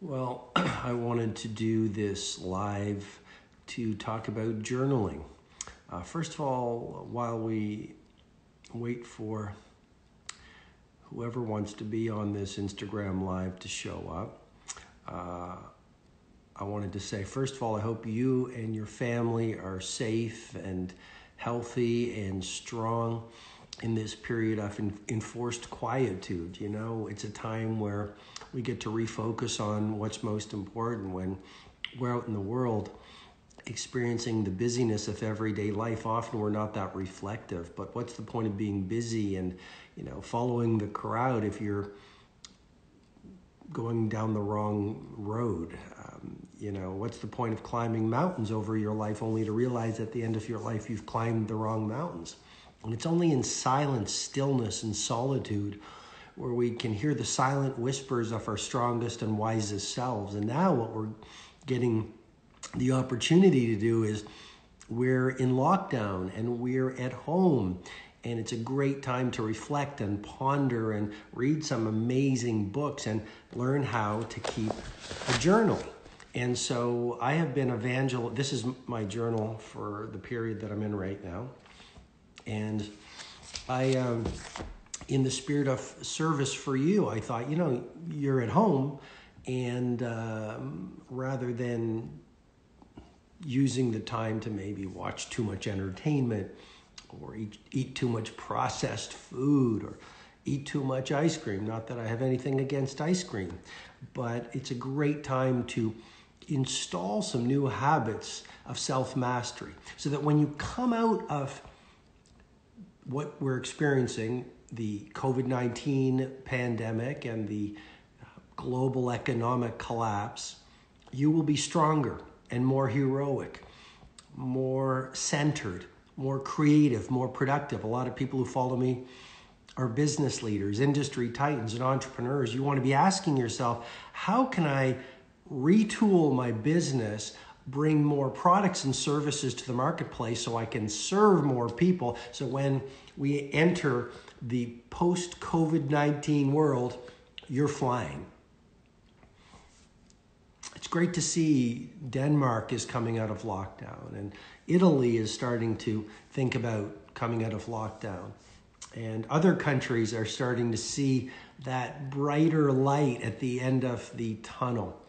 Well, I wanted to do this live to talk about journaling. First of all, while we wait for whoever wants to be on this Instagram live to show up, I wanted to say, first of all, I hope you and your family are safe and healthy and strong in this period of enforced quietude. You know, it's a time where we get to refocus on what's most important when we're out in the world experiencing the busyness of everyday life. Often we're not that reflective, but what's the point of being busy and, following the crowd if you're going down the wrong road? What's the point of climbing mountains over your life only to realize at the end of your life you've climbed the wrong mountains? And it's only in silence, stillness, and solitude where we can hear the silent whispers of our strongest and wisest selves. And now what we're getting the opportunity to do is we're in lockdown and we're at home. And it's a great time to reflect and ponder and read some amazing books and learn how to keep a journal. And so I have been this is my journal for the period that I'm in right now. And I, in the spirit of service for you, I thought, you're at home, and rather than using the time to maybe watch too much entertainment or eat too much processed food or eat too much ice cream, not that I have anything against ice cream, but it's a great time to install some new habits of self-mastery so that when you come out of what we're experiencing, the COVID-19 pandemic and the global economic collapse, you will be stronger and more heroic, more centered, more creative, more productive. A lot of people who follow me are business leaders, industry titans, and entrepreneurs. You want to be asking yourself, how can I retool my business, bring more products and services to the marketplace so I can serve more people, so when we enter the post-COVID-19 world, you're flying. It's great to see Denmark is coming out of lockdown, and Italy is starting to think about coming out of lockdown. And other countries are starting to see that brighter light at the end of the tunnel.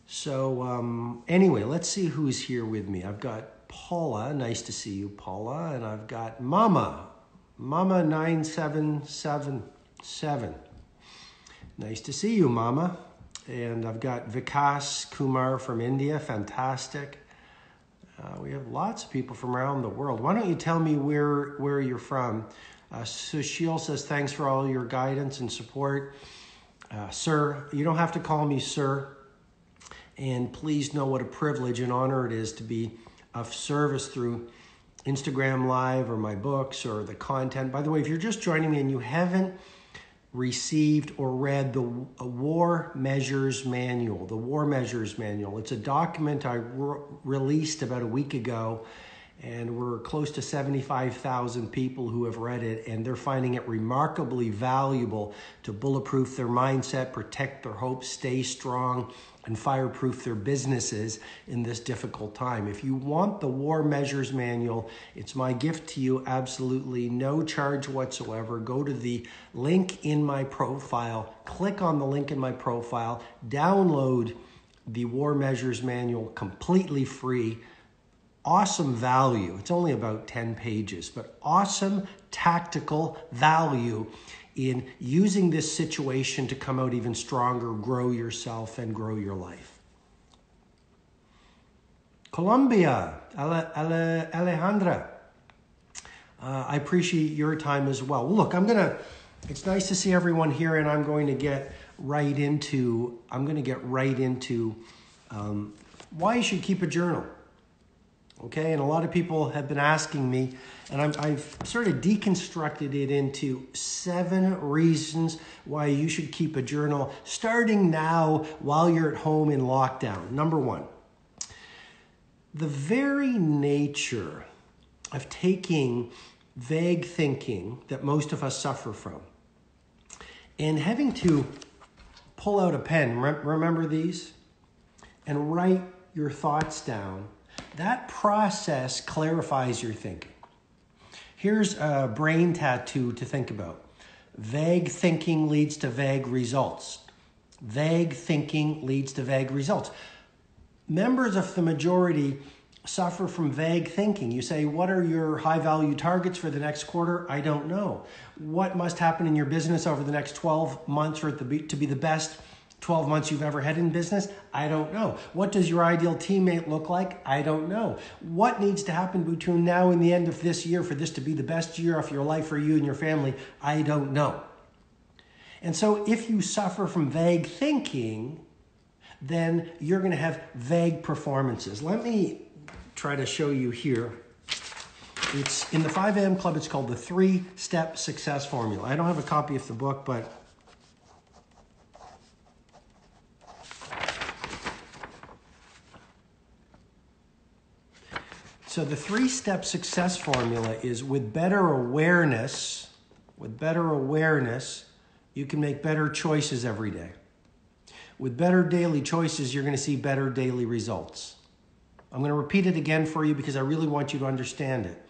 So anyway, let's see who's here with me. I've got Paula. Nice to see you, Paula. And I've got Mama 9777. Nice to see you, Mama. And I've got Vikas Kumar from India. Fantastic. We have lots of people from around the world. Why don't you tell me where you're from? Sushil says, thanks for all your guidance and support. Sir, you don't have to call me sir. And please know what a privilege and honor it is to be of service through Instagram Live or my books or the content. By the way, if you're just joining me and you haven't received or read the War Measures Manual, it's a document I released about a week ago, and we're close to 75,000 people who have read it, and they're finding it remarkably valuable to bulletproof their mindset, protect their hopes, stay strong, and fireproof their businesses in this difficult time. If you want the War Measures Manual, it's my gift to you, absolutely no charge whatsoever. Go to the link in my profile, click on the link in my profile, download the War Measures Manual completely free. Awesome value. It's only about 10 pages, but awesome tactical value in using this situation to come out even stronger, grow yourself, and grow your life. Colombia, Alejandra, I appreciate your time as well. Look, it's nice to see everyone here, and I'm going to get right into why you should keep a journal. Okay, and a lot of people have been asking me, and I've sort of deconstructed it into 7 reasons why you should keep a journal starting now while you're at home in lockdown. Number 1, the very nature of taking vague thinking that most of us suffer from and having to pull out a pen, remember these? And write your thoughts down. That process clarifies your thinking. Here's a brain tattoo to think about. Vague thinking leads to vague results. Vague thinking leads to vague results. Members of the majority suffer from vague thinking. You say, what are your high-value targets for the next quarter? I don't know. What must happen in your business over the next 12 months for it to be the best 12 months you've ever had in business? I don't know. What does your ideal teammate look like? I don't know. What needs to happen between now and the end of this year for this to be the best year of your life for you and your family? I don't know. And so if you suffer from vague thinking, then you're going to have vague performances. Let me try to show you here. It's in the 5 a.m. Club. It's called the 3-Step Success Formula. I don't have a copy of the book, but so the 3-step success formula is with better awareness, you can make better choices every day. With better daily choices, you're going to see better daily results. I'm going to repeat it again for you because I really want you to understand it.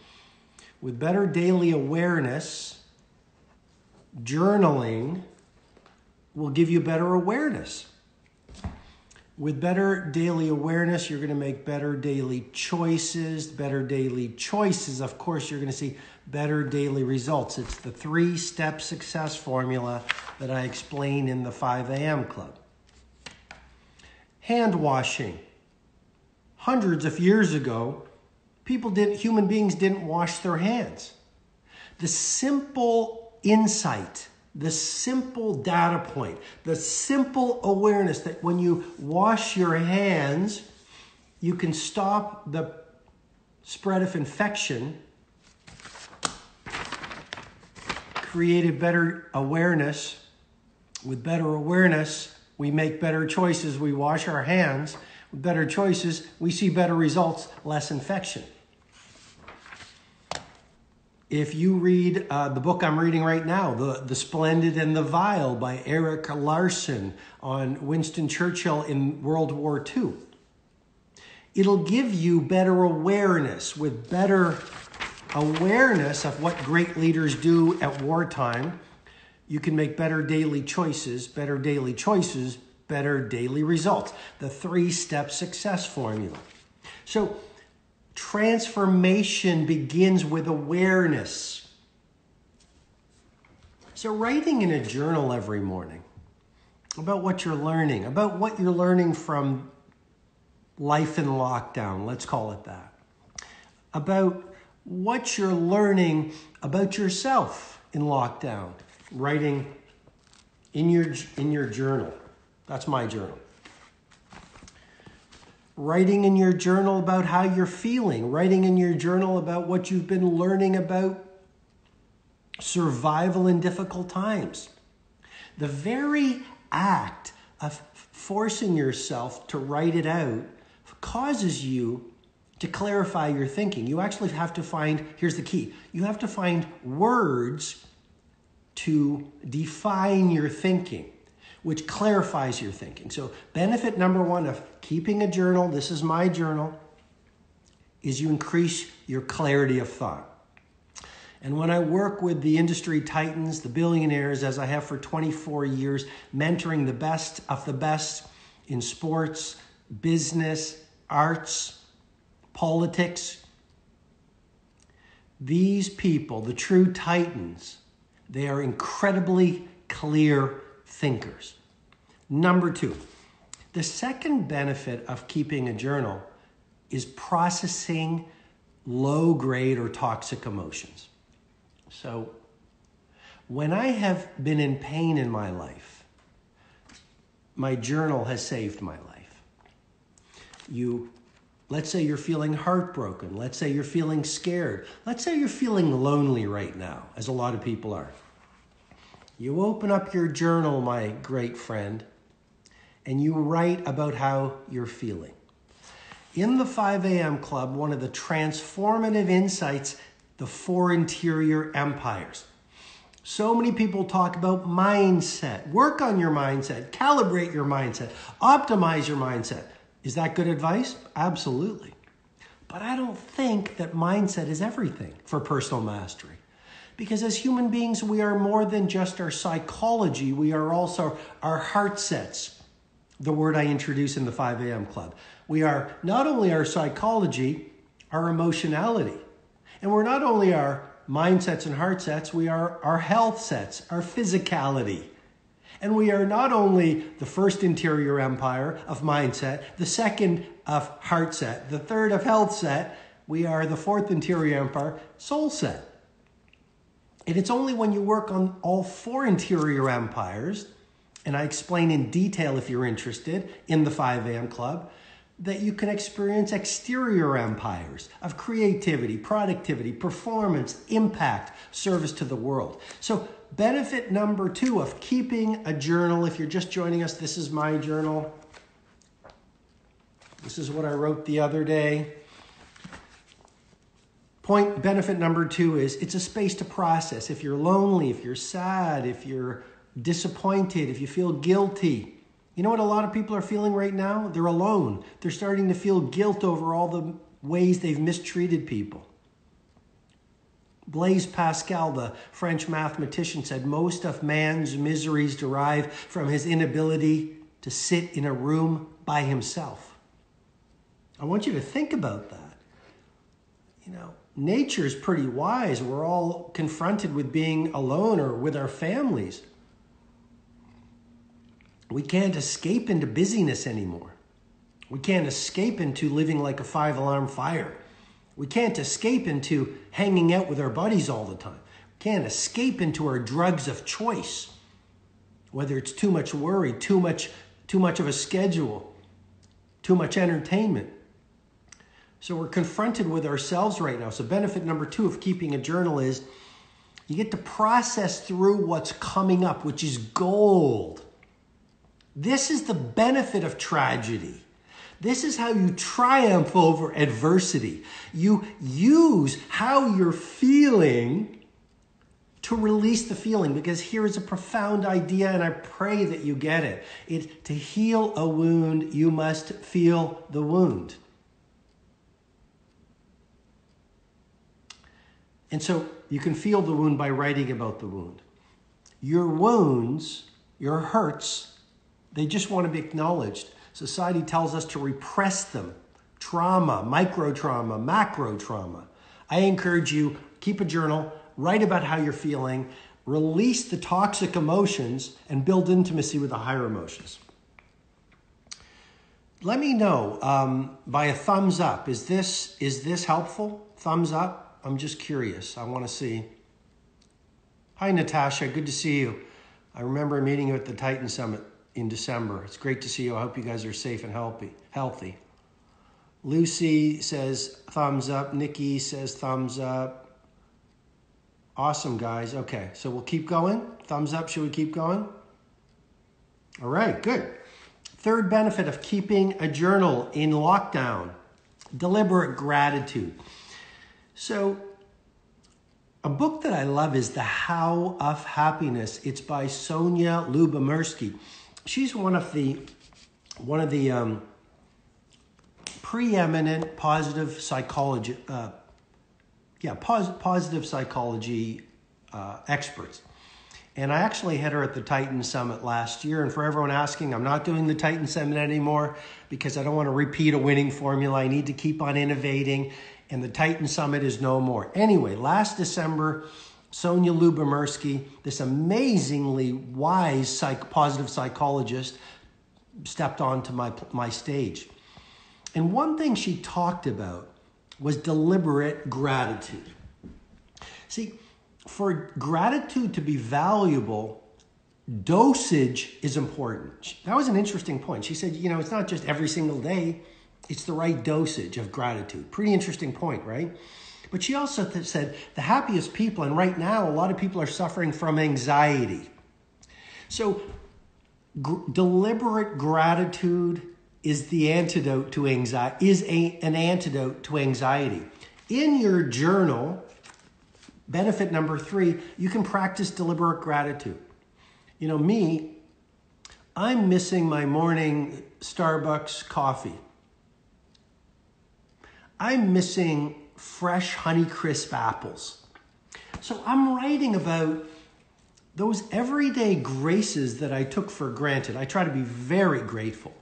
With better daily awareness, journaling will give you better awareness. With better daily awareness, you're going to make better daily choices. Better daily choices, of course, you're going to see better daily results. It's the 3-step success formula that I explain in the 5 a.m. Club. Hand washing. Hundreds of years ago, human beings didn't wash their hands. The simple insight, the simple data point, the simple awareness that when you wash your hands, you can stop the spread of infection, created better awareness. With better awareness, we make better choices. We wash our hands. With better choices, we see better results, less infection. If you read the book I'm reading right now, The Splendid and the Vile by Eric Larson on Winston Churchill in World War II, it'll give you better awareness. With better awareness of what great leaders do at wartime, you can make better daily choices, better daily results. The 3-step success formula. So transformation begins with awareness. So writing in a journal every morning about what you're learning from life in lockdown, let's call it that. About what you're learning about yourself in lockdown. Writing in your journal. That's my journal. Writing in your journal about how you're feeling. Writing in your journal about what you've been learning about survival in difficult times. The very act of forcing yourself to write it out causes you to clarify your thinking. You actually have to find, here's the key, you have to find words to define your thinking, which clarifies your thinking. So benefit number 1 of keeping a journal, this is my journal, is you increase your clarity of thought. And when I work with the industry titans, the billionaires, as I have for 24 years, mentoring the best of the best in sports, business, arts, politics, these people, the true titans, they are incredibly clear thinkers. Number 2, the second benefit of keeping a journal is processing low-grade or toxic emotions. So when I have been in pain in my life, my journal has saved my life. Let's say you're feeling heartbroken. Let's say you're feeling scared. Let's say you're feeling lonely right now, as a lot of people are. You open up your journal, my great friend, and you write about how you're feeling. In the 5 a.m. Club, one of the transformative insights, the 4 interior empires. So many people talk about mindset. Work on your mindset, calibrate your mindset, optimize your mindset. Is that good advice? Absolutely. But I don't think that mindset is everything for personal mastery. Because as human beings, we are more than just our psychology. We are also our heart sets, the word I introduce in the 5 a.m. club. We are not only our psychology, our emotionality. And we're not only our mindsets and heart sets, we are our health sets, our physicality. And we are not only the first interior empire of mindset, the second of heart set, the third of health set, we are the fourth interior empire, soul set. And it's only when you work on all four interior empires, and I explain in detail if you're interested in the 5 a.m. club, that you can experience exterior empires of creativity, productivity, performance, impact, service to the world. So benefit number 2 of keeping a journal, if you're just joining us, this is my journal. This is what I wrote the other day. Benefit number 2 is it's a space to process. If you're lonely, if you're sad, if you're disappointed, if you feel guilty. You know what a lot of people are feeling right now? They're alone. They're starting to feel guilt over all the ways they've mistreated people. Blaise Pascal, the French mathematician, said most of man's miseries derive from his inability to sit in a room by himself. I want you to think about that. You know, nature's pretty wise. We're all confronted with being alone or with our families. We can't escape into busyness anymore. We can't escape into living like a 5-alarm fire. We can't escape into hanging out with our buddies all the time. We can't escape into our drugs of choice, whether it's too much worry, too much of a schedule, too much entertainment. So we're confronted with ourselves right now. So benefit number 2 of keeping a journal is you get to process through what's coming up, which is gold. This is the benefit of tragedy. This is how you triumph over adversity. You use how you're feeling to release the feeling, because here is a profound idea, and I pray that you get it. To heal a wound, you must feel the wound. And so you can feel the wound by writing about the wound. Your wounds, your hurts, they just want to be acknowledged. Society tells us to repress them. Trauma, micro trauma, macro trauma. I encourage you, keep a journal, write about how you're feeling, release the toxic emotions, and build intimacy with the higher emotions. Let me know by a thumbs up. Is this helpful? Thumbs up. I'm just curious. I want to see. Hi, Natasha. Good to see you. I remember meeting you at the Titan Summit in December. It's great to see you. I hope you guys are safe and healthy. Lucy says thumbs up. Nikki says thumbs up. Awesome, guys. Okay, so we'll keep going. Thumbs up. Should we keep going? All right, good. Third benefit of keeping a journal in lockdown, deliberate gratitude. So a book that I love is The How of Happiness. It's by Sonia Lyubomirsky. She's one of the preeminent positive psychology experts. And I actually had her at the Titan Summit last year. And for everyone asking, I'm not doing the Titan Summit anymore because I don't want to repeat a winning formula. I need to keep on innovating. And the Titan Summit is no more. Anyway, last December, Sonia Lyubomirsky, this amazingly wise positive psychologist, stepped onto my stage. And one thing she talked about was deliberate gratitude. See, for gratitude to be valuable, dosage is important. That was an interesting point. She said, you know, it's not just every single day. It's the right dosage of gratitude. Pretty interesting point, right? But she also said the happiest people, and right now a lot of people are suffering from anxiety. So deliberate gratitude is the antidote to anxiety, an antidote to anxiety. In your journal, Benefit number 3, you can practice deliberate gratitude. You know, me, I'm missing my morning Starbucks coffee. I'm missing fresh Honeycrisp apples. So I'm writing about those everyday graces that I took for granted. I try to be very grateful.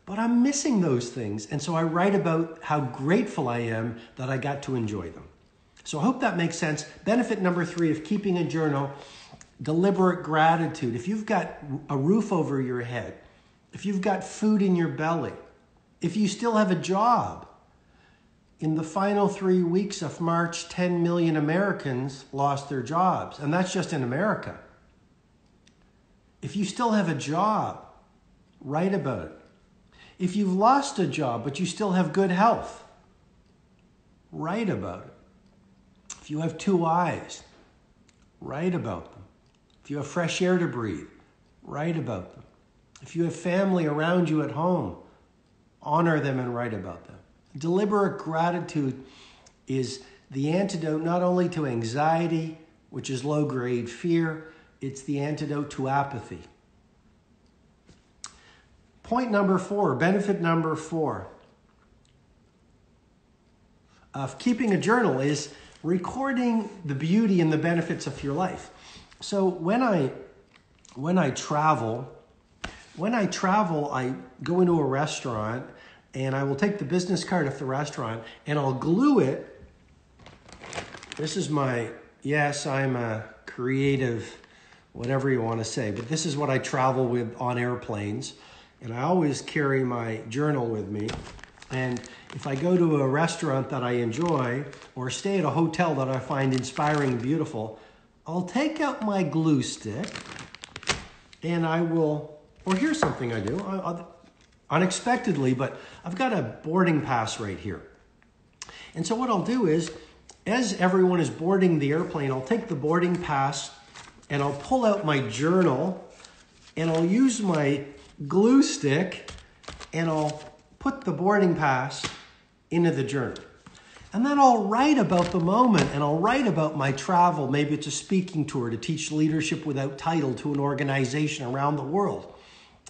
But I'm missing those things. And so I write about how grateful I am that I got to enjoy them. So I hope that makes sense. Benefit number 3 of keeping a journal, deliberate gratitude. If you've got a roof over your head, if you've got food in your belly, if you still have a job, in the final 3 weeks of March, 10 million Americans lost their jobs. And that's just in America. If you still have a job, write about it. If you've lost a job, but you still have good health, write about it. If you have 2 eyes, write about them. If you have fresh air to breathe, write about them. If you have family around you at home, honor them and write about them. Deliberate gratitude is the antidote not only to anxiety, which is low-grade fear, it's the antidote to apathy. Point number 4, benefit number 4 of keeping a journal is recording the beauty and the benefits of your life. So when I travel, I go into a restaurant and I will take the business card of the restaurant and I'll glue it. This is yes, I'm a creative, whatever you want to say, but this is what I travel with on airplanes. And I always carry my journal with me. And if I go to a restaurant that I enjoy or stay at a hotel that I find inspiring and beautiful, I'll take out my glue stick and I will, or here's something I do, unexpectedly, but I've got a boarding pass right here. And so what I'll do is, as everyone is boarding the airplane, I'll take the boarding pass and I'll pull out my journal and I'll use my glue stick and I'll put the boarding pass into the journal. And then I'll write about the moment and I'll write about my travel. Maybe it's a speaking tour to teach leadership without title to an organization around the world.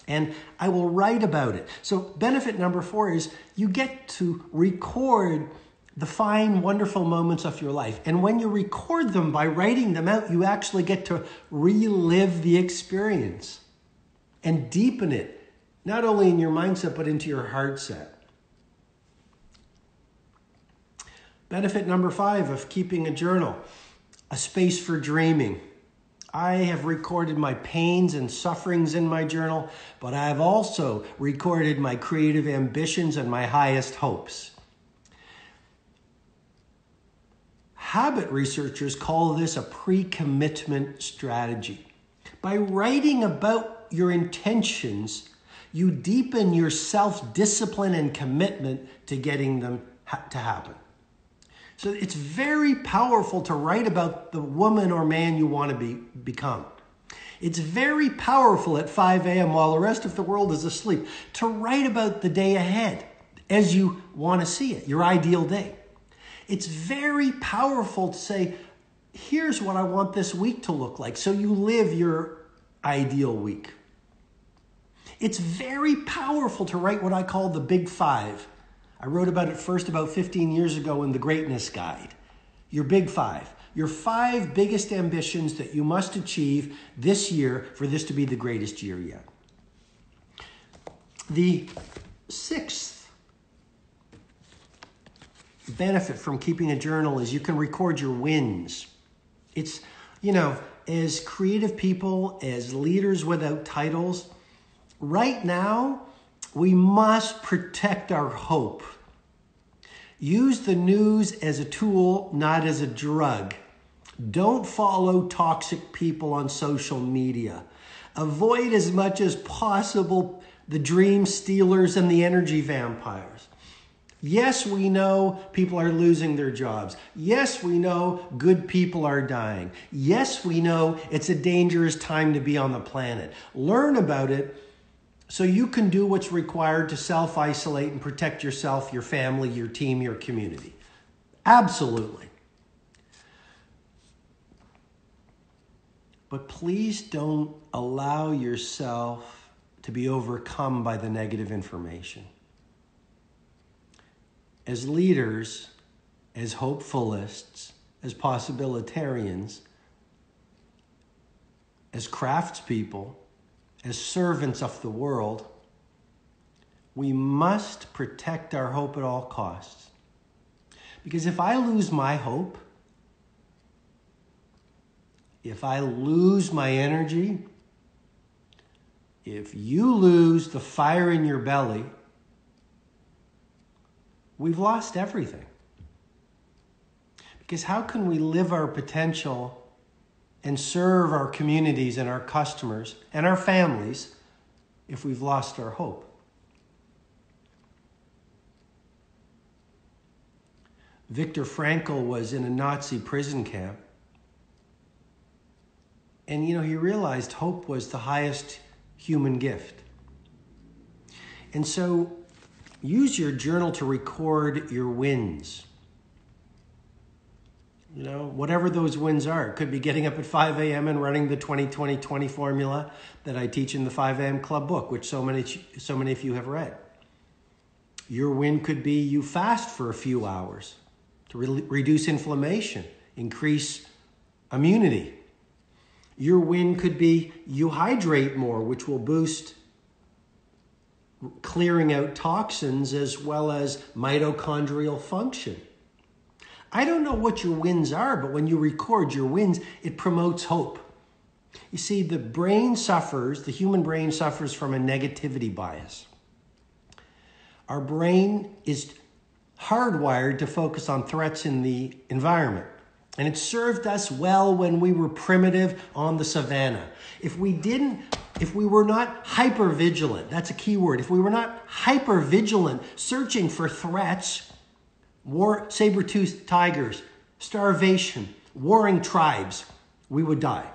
And I will write about it. So benefit number 4 is you get to record the fine, wonderful moments of your life. And when you record them by writing them out, you actually get to relive the experience and deepen it, not only in your mindset, but into your heart set. Benefit number 5 of keeping a journal, a space for dreaming. I have recorded my pains and sufferings in my journal, but I have also recorded my creative ambitions and my highest hopes. Habit researchers call this a pre-commitment strategy. By writing about your intentions, you deepen your self-discipline and commitment to getting them to happen. So it's very powerful to write about the woman or man you want to become. It's very powerful at 5 a.m. while the rest of the world is asleep to write about the day ahead as you want to see it, your ideal day. It's very powerful to say, here's what I want this week to look like, so you live your ideal week. It's very powerful to write what I call the Big 5. I wrote about it first about 15 years ago in the Greatness Guide. Your Big 5. Your 5 biggest ambitions that you must achieve this year for this to be the greatest year yet. The 6th benefit from keeping a journal is you can record your wins. It's, as creative people, as leaders without titles, right now, we must protect our hope. Use the news as a tool, not as a drug. Don't follow toxic people on social media. Avoid as much as possible the dream stealers and the energy vampires. Yes, we know people are losing their jobs. Yes, we know good people are dying. Yes, we know it's a dangerous time to be on the planet. Learn about it so you can do what's required to self-isolate and protect yourself, your family, your team, your community. Absolutely. But please don't allow yourself to be overcome by the negative information. As leaders, as hopefulists, as possibilitarians, as craftspeople, as servants of the world, we must protect our hope at all costs. Because if I lose my hope, if I lose my energy, if you lose the fire in your belly, we've lost everything. Because how can we live our potential and serve our communities and our customers and our families if we've lost our hope? Viktor Frankl was in a Nazi prison camp. And, he realized hope was the highest human gift. And so use your journal to record your wins. Whatever those wins are. It could be getting up at 5 a.m. and running the 20-20-20 formula that I teach in the 5 a.m. Club book, which so many of you have read. Your win could be you fast for a few hours to reduce inflammation, increase immunity. Your win could be you hydrate more, which will boost clearing out toxins as well as mitochondrial function. I don't know what your wins are, but when you record your wins, it promotes hope. You see, the human brain suffers from a negativity bias. Our brain is hardwired to focus on threats in the environment. And it served us well when we were primitive on the savannah. If we were not hyper-vigilant, that's a key word. If we were not hyper-vigilant, searching for threats, saber-toothed tigers, starvation, warring tribes, we would die.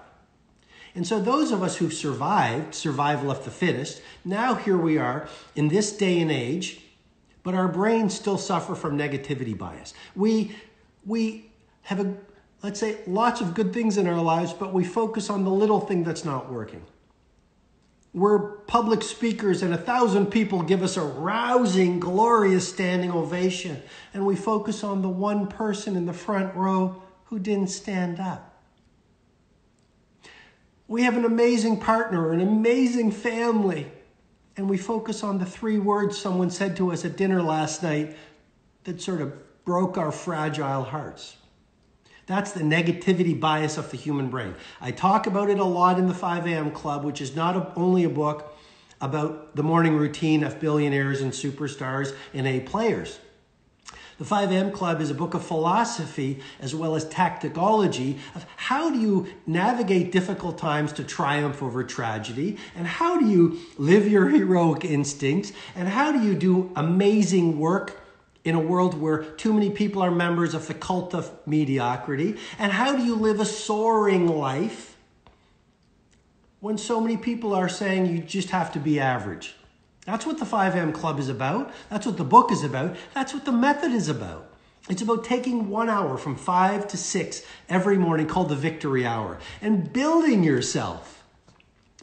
And so those of us who've survived, survival of the fittest, now here we are in this day and age, but our brains still suffer from negativity bias. We have let's say, lots of good things in our lives, but we focus on the little thing that's not working. We're public speakers and 1,000 people give us a rousing, glorious standing ovation, and we focus on the one person in the front row who didn't stand up. We have an amazing partner, an amazing family, and we focus on the 3 words someone said to us at dinner last night that sort of broke our fragile hearts. That's the negativity bias of the human brain. I talk about it a lot in the 5 a.m. Club, which is not only a book about the morning routine of billionaires and superstars and A players. The 5 a.m. Club is a book of philosophy as well as tacticology of how do you navigate difficult times to triumph over tragedy, and how do you live your heroic instincts, and how do you do amazing work in a world where too many people are members of the cult of mediocrity? And how do you live a soaring life when so many people are saying you just have to be average? That's what the 5 a.m. Club is about. That's what the book is about. That's what the method is about. It's about taking 1 hour from 5 to 6 every morning, called the Victory Hour, and building yourself.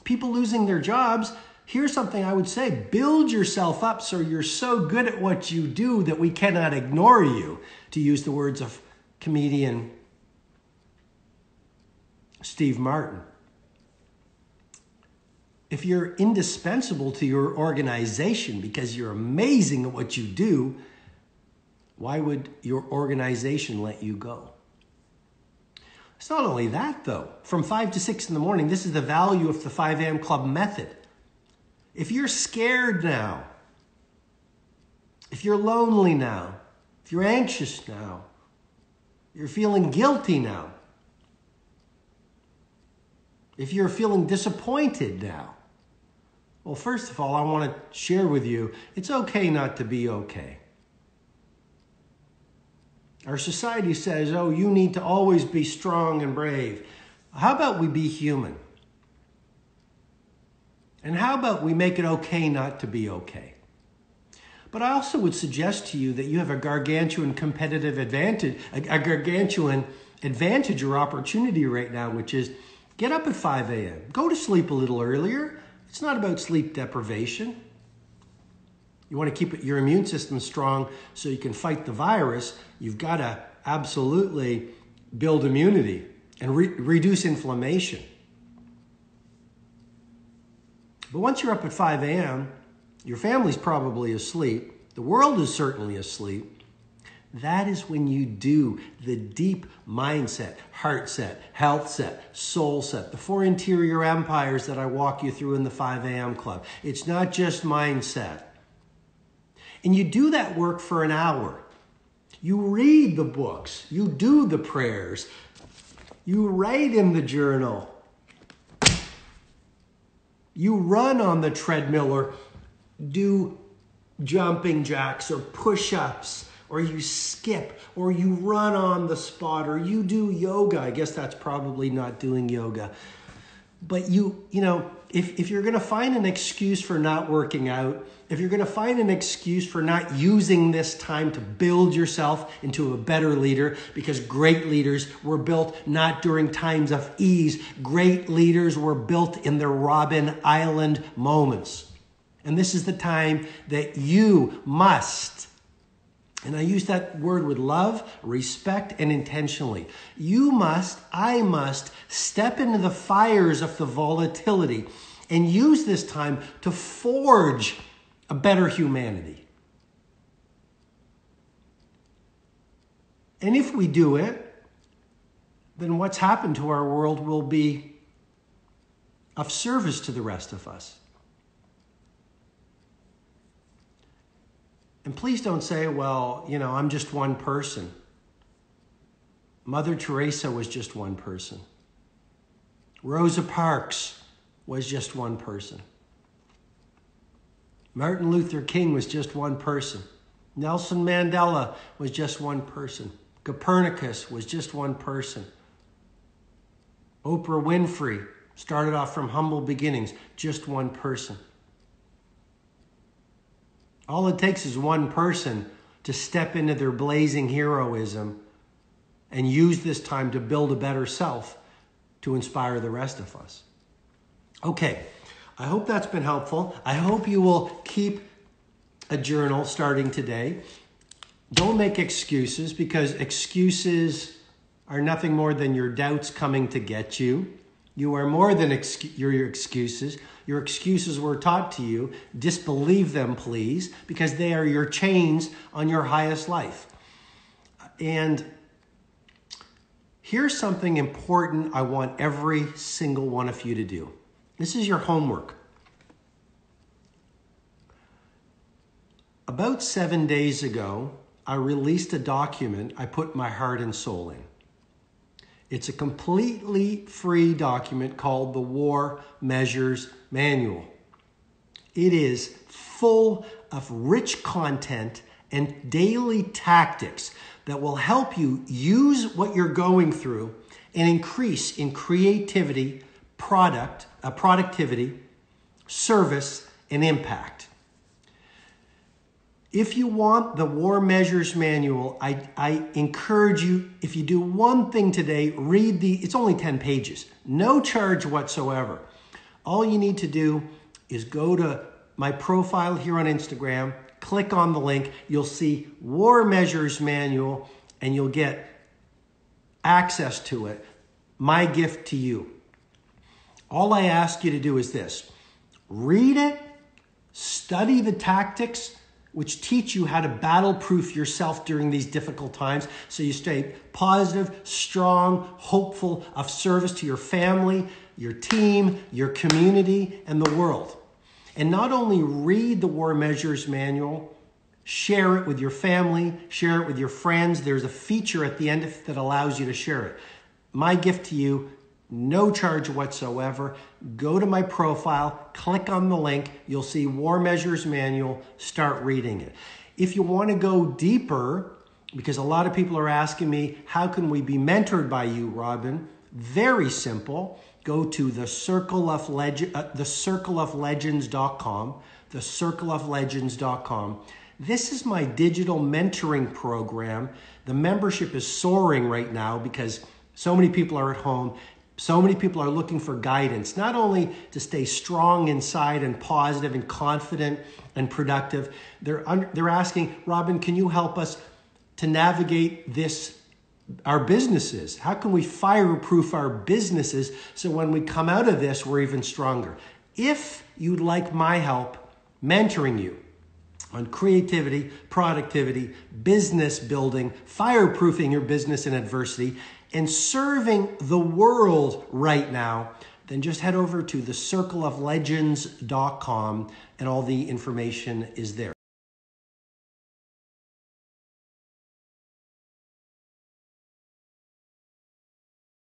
People losing their jobs, here's something I would say: build yourself up so you're so good at what you do that we cannot ignore you, to use the words of comedian Steve Martin. If you're indispensable to your organization because you're amazing at what you do, why would your organization let you go? It's not only that, though. From 5 to 6 in the morning, this is the value of the 5 a.m. Club method. If you're scared now, if you're lonely now, if you're anxious now, you're feeling guilty now, if you're feeling disappointed now, well, first of all, I want to share with you, it's okay not to be okay. Our society says, oh, you need to always be strong and brave. How about we be human? And how about we make it okay not to be okay? But I also would suggest to you that you have a gargantuan competitive advantage, a gargantuan advantage or opportunity right now, which is Get up at 5 a.m. Go to sleep a little earlier. It's not about sleep deprivation. You want to keep your immune system strong so you can fight the virus. You've got to absolutely build immunity and reduce inflammation. But once you're up at 5 a.m., your family's probably asleep. The world is certainly asleep. That is when you do the deep mindset, heart set, health set, soul set, the 4 interior empires that I walk you through in the 5 a.m. club. It's not just mindset. And you do that work for an hour. You read the books. You do the prayers. You write in the journal. You run on the treadmill or do jumping jacks or push-ups, or you skip, or you run on the spot, or you do yoga. I guess that's probably not doing yoga. But you know, if you're going to find an excuse for not working out, if you're going to find an excuse for not using this time to build yourself into a better leader, because great leaders were built not during times of ease. Great leaders were built in their Robin Island moments. And this is the time that you must, and I use that word with love, respect, and intentionally. I must step into the fires of the volatility and use this time to forge a better humanity. And if we do it, then what's happened to our world will be of service to the rest of us. And please don't say, well, you know, I'm just one person. Mother Teresa was just one person. Rosa Parks was just one person. Martin Luther King was just one person. Nelson Mandela was just one person. Copernicus was just one person. Oprah Winfrey started off from humble beginnings, just one person. All it takes is one person to step into their blazing heroism and use this time to build a better self to inspire the rest of us. Okay, I hope that's been helpful. I hope you will keep a journal starting today. Don't make excuses, because excuses are nothing more than your doubts coming to get you. You are more than your excuses. Your excuses were taught to you. Disbelieve them, please, because they are your chains on your highest life. And here's something important I want every single one of you to do. This is your homework. About 7 days ago, I released a document I put my heart and soul in. It's a completely free document called the War Measures Manual. It is full of rich content and daily tactics that will help you use what you're going through and increase in creativity, productivity, service, and impact. If you want the War Measures Manual, I encourage you, if you do one thing today, read it's only 10 pages, no charge whatsoever. All you need to do is go to my profile here on Instagram, click on the link, you'll see War Measures Manual, and you'll get access to it. My gift to you. All I ask you to do is this: read it, study the tactics, which teach you how to battle-proof yourself during these difficult times so you stay positive, strong, hopeful, of service to your family, your team, your community, and the world. And not only read the War Measures Manual, share it with your family, share it with your friends. There's a feature at the end of it that allows you to share it. My gift to you, no charge whatsoever. Go to my profile, click on the link. You'll see War Measures Manual. Start reading it. If you want to go deeper, because a lot of people are asking me, how can we be mentored by you, Robin? Very simple. Go to thecircleoflegends.com, thecircleoflegends.com. This is my digital mentoring program. The membership is soaring right now because so many people are at home. So many people are looking for guidance, not only to stay strong inside and positive and confident and productive. They're asking, Robin, can you help us to navigate our businesses? How can we fireproof our businesses so when we come out of this, we're even stronger? If you'd like my help mentoring you on creativity, productivity, business building, fireproofing your business in adversity, and serving the world right now, then just head over to thecircleoflegends.com and all the information is there.